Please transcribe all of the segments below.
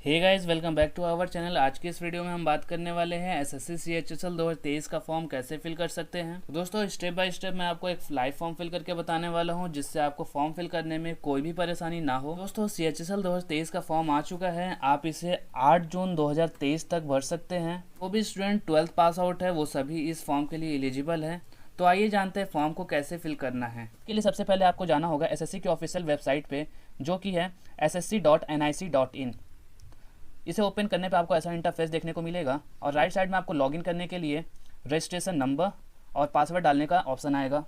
Hey guys, welcome back to our channel. आज के इस वीडियो में हम बात करने वाले हैं एसएससी सीएचएसएल 2023 का फॉर्म कैसे फिल कर सकते हैं। तो दोस्तों, स्टेप बाय स्टेप मैं आपको एक लाइव फॉर्म फिल करके बताने वाला हूं, जिससे आपको फॉर्म फिल करने में कोई भी परेशानी ना हो। दोस्तों, सीएचएसएल 2023 का फॉर्म आ चुका है। आप इसे 8 जून 2023 तक भर सकते हैं। वो भी स्टूडेंट 12th पास आउट है, वो सभी इस फॉर्म के लिए एलिजिबल है। तो आइए जानते हैं फॉर्म को कैसे फिल करना है। इसके लिए सबसे पहले आपको जाना होगा एसएससी की ऑफिशियल वेबसाइट पे, जो कि है ssc.nic.in। इसे ओपन करने पे आपको ऐसा इंटरफेस देखने को मिलेगा और राइट साइड में आपको लॉगिन करने के लिए रजिस्ट्रेशन नंबर और पासवर्ड डालने का ऑप्शन आएगा।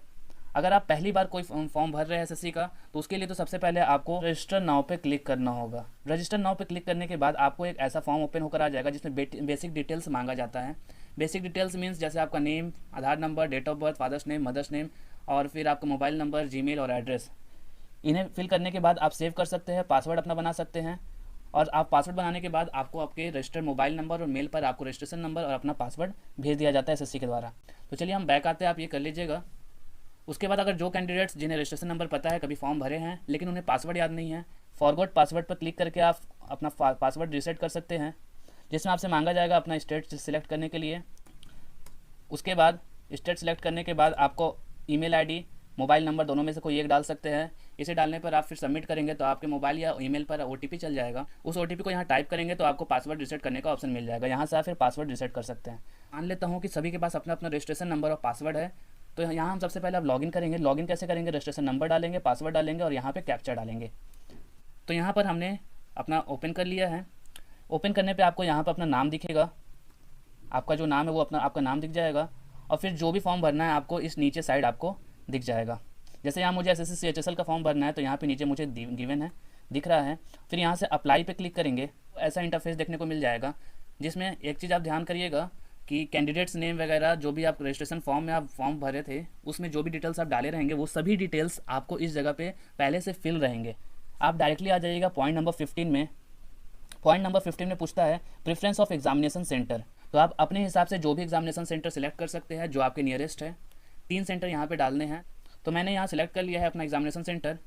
अगर आप पहली बार कोई फॉर्म भर रहे हैं एसएससी का, तो उसके लिए तो सबसे पहले आपको रजिस्टर नाउ पे क्लिक करना होगा। रजिस्टर नाउ पे क्लिक करने के बाद आपको एक ऐसा फॉर्म ओपन होकर आ जाएगा जिसमें बेसिक डिटेल्स मांगा जाता है। बेसिक डिटेल्स मीन्स जैसे आपका name, Aadhaar number, date of birth, father's name, mother's name और फिर आपका मोबाइल नंबर, जीमेल और एड्रेस। इन्हें फिल करने के बाद आप सेव कर सकते हैं, पासवर्ड अपना बना सकते हैं। और आप पासवर्ड बनाने के बाद आपको आपके रजिस्टर्ड मोबाइल नंबर और मेल पर आपको रजिस्ट्रेशन नंबर और अपना पासवर्ड भेज दिया जाता है एसएससी के द्वारा। तो चलिए हम बैक आते हैं, आप ये कर लीजिएगा। उसके बाद अगर जो कैंडिडेट्स जिन्हें रजिस्ट्रेशन नंबर पता है, कभी फॉर्म भरे हैं लेकिन उन्हें पासवर्ड याद नहीं है, फॉरगॉट पासवर्ड पर क्लिक करके आप अपना पासवर्ड रीसेट कर सकते हैं, जिसमें आपसे मांगा जाएगा अपना स्टेट सिलेक्ट करने के लिए। उसके बाद स्टेट सेलेक्ट करने के बाद आपको ईमेल आईडी, मोबाइल नंबर दोनों में से कोई एक डाल सकते हैं। इसे डालने पर आप फिर सबमिट करेंगे तो आपके मोबाइल या ईमेल पर ओटीपी चल जाएगा। उस ओटीपी को यहाँ टाइप करेंगे तो आपको पासवर्ड रीसेट करने का ऑप्शन मिल जाएगा। यहाँ से आप फिर पासवर्ड रीसेट कर सकते हैं। मान लेता हूँ कि सभी के पास अपना अपना रजिस्ट्रेशन नंबर और पासवर्ड है, तो यहाँ हम सबसे पहले आप लॉगिन करेंगे। लॉगिन कैसे करेंगे? रजिस्ट्रेशन नंबर डालेंगे, पासवर्ड डालेंगे और यहाँ पर कैप्चा डालेंगे। तो यहाँ पर हमने अपना ओपन कर लिया है। ओपन करने पर आपको यहाँ पर अपना नाम दिखेगा, आपका जो नाम है वो आपका नाम दिख जाएगा। और फिर जो भी फॉर्म भरना है आपको इस नीचे साइड आपको दिख जाएगा। जैसे यहाँ मुझे एसएससी सीएचएसएल का फॉर्म भरना है, तो यहाँ पे नीचे मुझे गिवन है, दिख रहा है। फिर यहाँ से अप्लाई पे क्लिक करेंगे तो ऐसा इंटरफेस देखने को मिल जाएगा, जिसमें एक चीज़ आप ध्यान करिएगा कि कैंडिडेट्स नेम वगैरह जो भी आप रजिस्ट्रेशन फॉर्म में आप फॉर्म भरे थे, उसमें जो भी डिटेल्स आप डाले रहेंगे वो सभी डिटेल्स आपको इस जगह पे पहले से फिल रहेंगे। आप डायरेक्टली आ जाइएगा पॉइंट नंबर 15 में। पॉइंट नंबर 15 में पूछता है प्रेफरेंस ऑफ एग्जामिनेशन सेंटर। तो आप अपने हिसाब से जो भी एग्जामिनेशन सेंटर सेलेक्ट कर सकते हैं जो आपके नियरेस्ट है। 3 सेंटर यहाँ पे डालने हैं, तो मैंने यहाँ सेलेक्ट कर लिया है अपना एग्जामिनेशन सेंटर।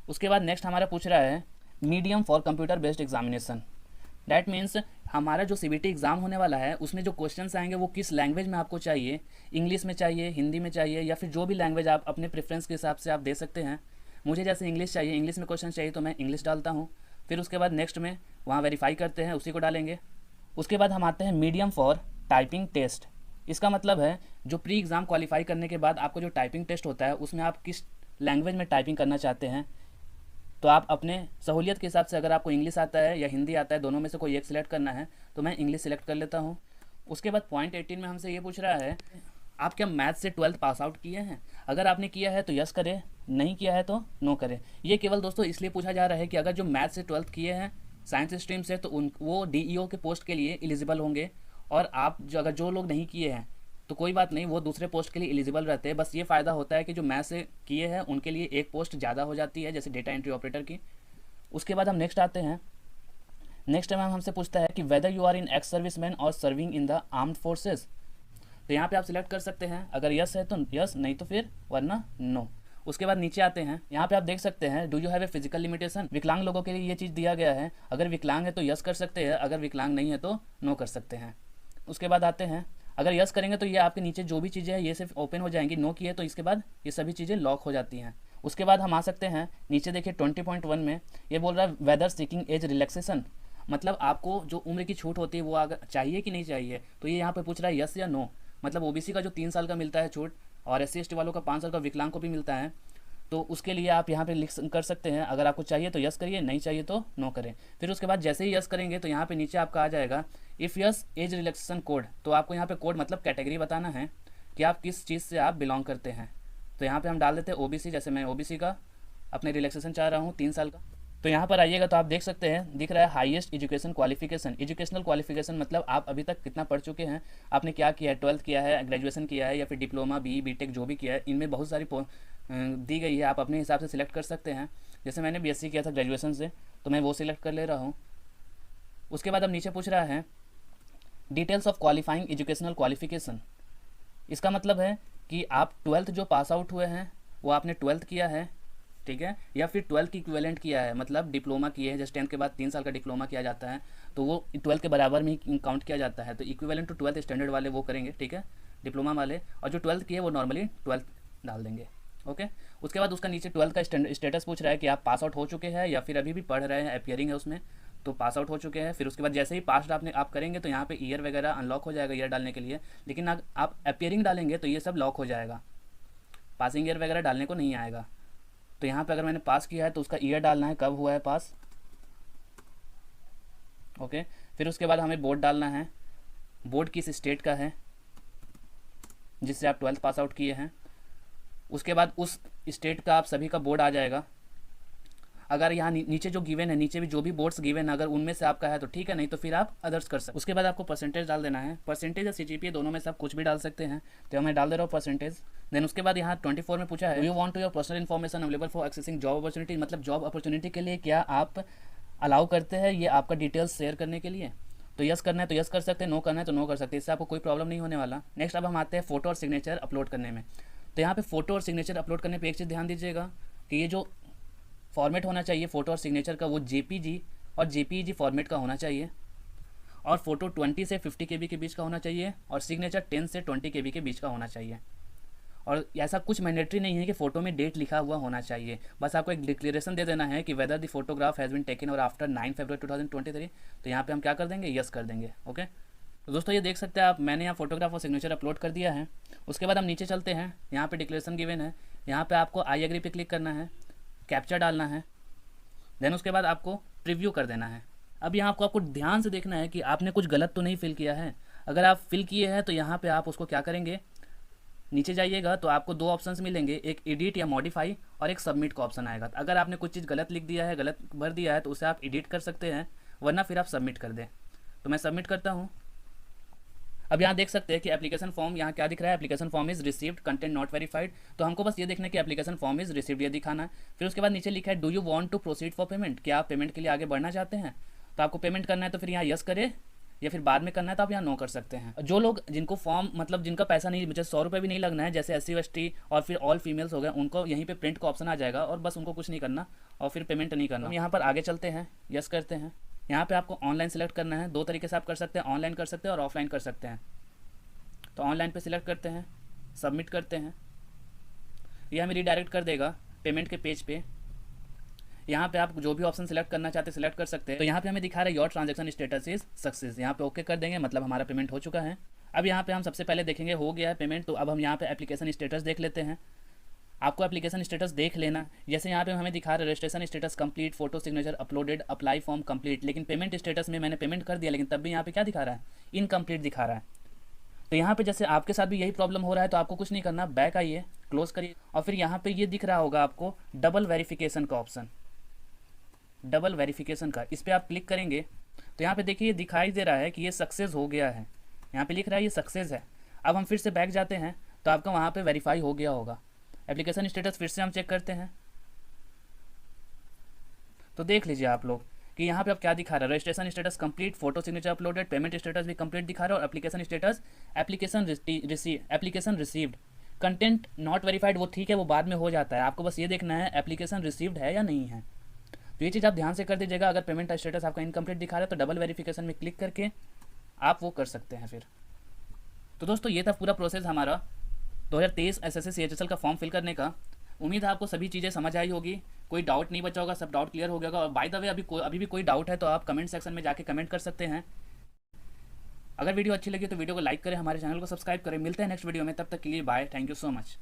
उसके बाद नेक्स्ट हमारा पूछ रहा है medium for computer based examination. That means हमारा जो सीबीटी एग्ज़ाम होने वाला है उसमें जो क्वेश्चंस आएंगे वो किस लैंग्वेज में आपको चाहिए, इंग्लिश में चाहिए, हिंदी में चाहिए, या फिर जो भी लैंग्वेज आप अपने प्रेफरेंस के हिसाब से आप दे सकते हैं। मुझे जैसे इंग्लिश चाहिए, इंग्लिश में क्वेश्चन चाहिए, तो मैं इंग्लिश डालता हूँ। फिर उसके बाद नेक्स्ट में वहाँ वेरीफाई करते हैं, उसी को डालेंगे। उसके बाद हम आते हैं मीडियम फॉर टाइपिंग टेस्ट। इसका मतलब है जो प्री एग्ज़ाम क्वालिफाई करने के बाद आपको जो टाइपिंग टेस्ट होता है उसमें आप किस लैंग्वेज में टाइपिंग करना चाहते हैं। तो आप अपने सहूलियत के हिसाब से, अगर आपको इंग्लिश आता है या हिंदी आता है, दोनों में से कोई एक सिलेक्ट करना है, तो मैं इंग्लिश सेलेक्ट कर लेता हूँ। उसके बाद पॉइंट 18 में हमसे ये पूछ रहा है आप क्या मैथ से 12th पास आउट किए हैं। अगर आपने किया है तो यस करें, नहीं किया है तो नो करें। ये केवल दोस्तों इसलिए पूछा जा रहा है कि अगर जो मैथ से 12th किए हैं साइंस स्ट्रीम से, तो वो डीईओ के पोस्ट के लिए एलिजिबल होंगे। और आप अगर जो लोग नहीं किए हैं तो कोई बात नहीं, वो दूसरे पोस्ट के लिए एलिजिबल रहते हैं। बस ये फ़ायदा होता है कि जो मैथ से किए हैं उनके लिए एक पोस्ट ज़्यादा हो जाती है, जैसे डेटा एंट्री ऑपरेटर की। उसके बाद हम नेक्स्ट आते हैं। नेक्स्ट मैम हमसे पूछता है कि whether you are in ex service man और serving in the armed forces. तो यहाँ पे आप सिलेक्ट कर सकते हैं, अगर यस है तो यस, नहीं तो फिर वरना नो। उसके बाद नीचे आते हैं, यहाँ पे आप देख सकते हैं do you have a physical limitation. विकलांग लोगों के लिए ये चीज़ दिया गया है, अगर विकलांग है तो यस कर सकते हैं, अगर विकलांग नहीं है तो नो कर सकते हैं। उसके बाद आते हैं, अगर यस करेंगे तो ये आपके नीचे जो भी चीज़ें हैं ये सिर्फ ओपन हो जाएंगी, नो किए तो इसके बाद ये सभी चीज़ें लॉक हो जाती हैं। उसके बाद हम आ सकते हैं नीचे, देखिए 20.1 में ये बोल रहा है वेदर सीकिंग एज रिलैक्सेशन। मतलब आपको जो उम्र की छूट होती है वो अगर चाहिए कि नहीं चाहिए, तो ये यहाँ पे पूछ रहा है यस या नो। मतलब ओबीसी का जो 3 साल का मिलता है छूट, और एससी एसटी वालों का 5 साल का, विकलांग को भी मिलता है, तो उसके लिए आप यहाँ पे लिख कर सकते हैं। अगर आपको चाहिए तो यस करिए, नहीं चाहिए तो नो करें। फिर उसके बाद जैसे ही यस करेंगे तो यहाँ पे नीचे आपका आ जाएगा if yes age relaxation code. तो आपको यहाँ पे कोड मतलब कैटेगरी बताना है कि आप किस चीज़ से आप बिलोंग करते हैं। तो यहाँ पे हम डाल देते हैं ओबीसी। जैसे मैं ओबीसी का अपने रिलैक्सेशन चाह रहा हूँ 3 साल का। तो यहाँ पर आइएगा तो आप देख सकते हैं, दिख रहा है highest education qualification. Educational qualification मतलब आप अभी तक कितना पढ़ चुके हैं, आपने क्या किया है, 12th किया है, ग्रेजुएशन किया है, या फिर डिप्लोमा, बीई, बीटेक जो भी किया है। इनमें बहुत सारी दी गई है, आप अपने हिसाब से सिलेक्ट कर सकते हैं। जैसे मैंने बीएससी किया था ग्रेजुएशन से, तो मैं वो सिलेक्ट कर ले रहा हूँ। उसके बाद अब नीचे पूछ रहा है details of qualifying educational qualification. इसका मतलब है कि आप 12th जो पास आउट हुए हैं, वो आपने 12th किया है, ठीक है, या फिर 12th की इक्विवेलेंट किया है, मतलब डिप्लोमा किए हैं, जैसे 10th के बाद 3 साल का डिप्लोमा किया जाता है तो वो 12th के बराबर में ही काउंट किया जाता है। तो इक्विवेलेंट टू 12th स्टैंडर्ड वाले वो करेंगे, ठीक है, डिप्लोमा वाले, और जो 12th किए वो नॉर्मली 12th डाल देंगे। ओके, उसके बाद उसका नीचे 12th का स्टेटस पूछ रहा है कि आप पास आउट हो चुके हैं या फिर अभी भी पढ़ रहे हैं, अपियरिंग है उसमें, तो पास आउट हो चुके हैं। फिर उसके बाद जैसे ही पास आप करेंगे तो यहाँ पे ईयर वगैरह अनलॉक हो जाएगा ईयर डालने के लिए, लेकिन आप अपियरिंग डालेंगे तो ये सब लॉक हो जाएगा, पासिंग ईयर वगैरह डालने को नहीं आएगा। तो यहाँ पे अगर मैंने पास किया है तो उसका ईयर डालना है, कब हुआ है पास। ओके, फिर उसके बाद हमें बोर्ड डालना है, बोर्ड किस स्टेट का है जिससे आप 12th पास आउट किए हैं। उसके बाद उस स्टेट का आप सभी का बोर्ड आ जाएगा। अगर यहाँ नीचे जो गिवन है, नीचे भी जो भी बोर्ड्स गिवन है, अगर उनमें से आपका है तो ठीक है, नहीं तो फिर आप अदर्स कर सकते। उसके बाद आपको परसेंटेज डाल देना है, परसेंटेज या CGPA दोनों में से आप कुछ भी डाल सकते हैं, तो मैं डाल दे रहा हूँ परसेंटेज। देन उसके बाद यहाँ 24 में पूछा है, you want to your personal information available for accessing job opportunity, मतलब जॉब अपॉर्चुनिटी के लिए क्या आप अलाउ करते हैं ये आपका डिटेल्स शेयर करने के लिए। तो यस करना है तो यस कर सकते हैं, नो करना है तो नो कर सकते हैं, इससे आपको कोई प्रॉब्लम नहीं होने वाला। नेक्स्ट अब हम आते हैं फोटो और सिग्नेचर अपलोड करने में। तो यहाँ पे फोटो और सिग्नेचर अपलोड करने पे एक चीज़ ध्यान दीजिएगा कि ये जो फॉर्मेट होना चाहिए फोटो और सिग्नेचर का वो JPG और JPEG फॉर्मेट का होना चाहिए, और फोटो 20 से 50 KB के बीच का होना चाहिए, और सिग्नेचर 10 से 20 KB के बीच का होना चाहिए। और ऐसा कुछ मैंडेटरी नहीं है कि फ़ोटो में डेट लिखा हुआ होना चाहिए, बस आपको एक डिक्लेरेशन दे देना है कि whether the photograph has been taken और आफ्टर 9 फरवरी 2023। तो यहाँ पे हम क्या कर देंगे, यस कर देंगे। ओके, तो दोस्तों ये देख सकते हैं आप, मैंने यहाँ फोटोग्राफ और सिग्नेचर अपलोड कर दिया है। उसके बाद हम नीचे चलते हैं, यहाँ पे डिक्लेरेशन गिवन है, यहाँ पे आपको आई एग्री पे क्लिक करना है, कैप्चा डालना है, देन उसके बाद आपको प्रीव्यू कर देना है। अब यहाँ आपको ध्यान से देखना है कि आपने कुछ गलत तो नहीं फिल किया है। अगर आप फिल किए हैं तो यहाँ पे आप उसको क्या करेंगे, नीचे जाइएगा तो आपको 2 ऑप्शंस मिलेंगे, एक एडिट या मॉडिफाई और एक सबमिट का ऑप्शन आएगा। तो अगर आपने कुछ चीज़ गलत लिख दिया है, गलत भर दिया है, तो उसे आप एडिट कर सकते हैं, वरना फिर आप सबमिट कर दें। तो मैं सबमिट करता हूँ। अब यहाँ देख सकते हैं कि एप्लीकेशन फॉर्म यहाँ क्या दिख रहा है, application form is received content not verified. तो हमको बस ये देखना है कि एप्लीकेशन फॉर्म इज रिसीव्ड, ये दिखाना है। फिर उसके बाद नीचे लिखा है do you want to proceed for payment, क्या आप पेमेंट के लिए आगे बढ़ना चाहते हैं। तो आपको पेमेंट करना है तो फिर यहाँ यस करें, या फिर बाद में करना है तो आप यहाँ नो कर सकते हैं। जो लोग जिनको फॉर्म मतलब जिनका पैसा नहीं, मुझे 100 रुपये भी नहीं लगना है, जैसे SC ST और फिर ऑल फीमेल्स हो गए, उनको यहीं पे प्रिंट का ऑप्शन आ जाएगा और बस उनको कुछ नहीं करना और फिर पेमेंट नहीं करना। हम यहाँ पर आगे चलते हैं, यस करते हैं। यहाँ पे आपको ऑनलाइन सेलेक्ट करना है, 2 तरीके से आप कर सकते हैं, ऑनलाइन कर सकते हैं और ऑफलाइन कर सकते हैं। तो ऑनलाइन पे सिलेक्ट करते हैं, सबमिट करते हैं, ये हमें रिडायरेक्ट कर देगा पेमेंट के पेज पे। यहाँ पे आप जो भी ऑप्शन सेलेक्ट करना चाहते हैं सिलेक्ट कर सकते हैं। तो यहाँ पे हमें दिखा रहा है your transaction status is success, यहाँ पे ओके कर देंगे, मतलब हमारा पेमेंट हो चुका है। अब यहाँ पे हम सबसे पहले देखेंगे हो गया है पेमेंट। तो अब हम यहाँ पे एप्लीकेशन स्टेटस देख लेते हैं। आपको एप्लीकेशन स्टेटस देख लेना, जैसे यहाँ पे हमें दिखा रहा है registration status complete, photo signature uploaded, apply form complete, लेकिन पेमेंट स्टेटस में मैंने पेमेंट कर दिया, लेकिन तब भी यहाँ पे क्या दिखा रहा है, इनकम्प्लीट दिखा रहा है। तो यहाँ पे जैसे आपके साथ भी यही प्रॉब्लम हो रहा है तो आपको कुछ नहीं करना, बैक आइए, क्लोज करिए, और फिर यहाँ पे ये दिख रहा होगा आपको डबल वेरिफिकेशन का ऑप्शन, डबल वेरिफिकेशन का, इस पर आप क्लिक करेंगे तो यहाँ पे देखिए दिखाई दे रहा है कि ये सक्सेस हो गया है, यहाँ पे लिख रहा है ये सक्सेस है। अब हम फिर से बैक जाते हैं तो आपका वहाँ पे वेरीफाई हो गया होगा। एप्लीकेशन स्टेटस फिर से हम चेक करते हैं, तो देख लीजिए आप लोग कि यहाँ पे अब क्या दिखा रहा है, registration status complete, photo signature uploaded, payment status भी कंप्लीट दिखा रहा है, और application status application received, content not verified वो ठीक है, वो बाद में हो जाता है, आपको बस ये देखना है एप्लीकेशन रिसीव्ड है या नहीं है। तो ये चीज़ आप ध्यान से कर दीजिएगा। अगर पेमेंट स्टेटस आपका इनकम्प्लीट दिखा रहा है तो डबल वेरिफिकेशन में क्लिक करके आप वो कर सकते हैं फिर। तो दोस्तों ये था पूरा प्रोसेस हमारा 2023 SSC CHSL का फॉर्म फिल करने का। उम्मीद है आपको सभी चीज़ें समझ आई होगी, कोई डाउट नहीं बचा होगा, सब डाउट क्लियर हो गया होगा। और बाय द वे अभी भी कोई डाउट है तो आप कमेंट सेक्शन में जाके कमेंट कर सकते हैं। अगर वीडियो अच्छी लगी तो वीडियो को लाइक करें, हमारे चैनल को सब्सक्राइब करें। मिलते हैं नेक्स्ट वीडियो में, तब तक के लिए bye, thank you so much.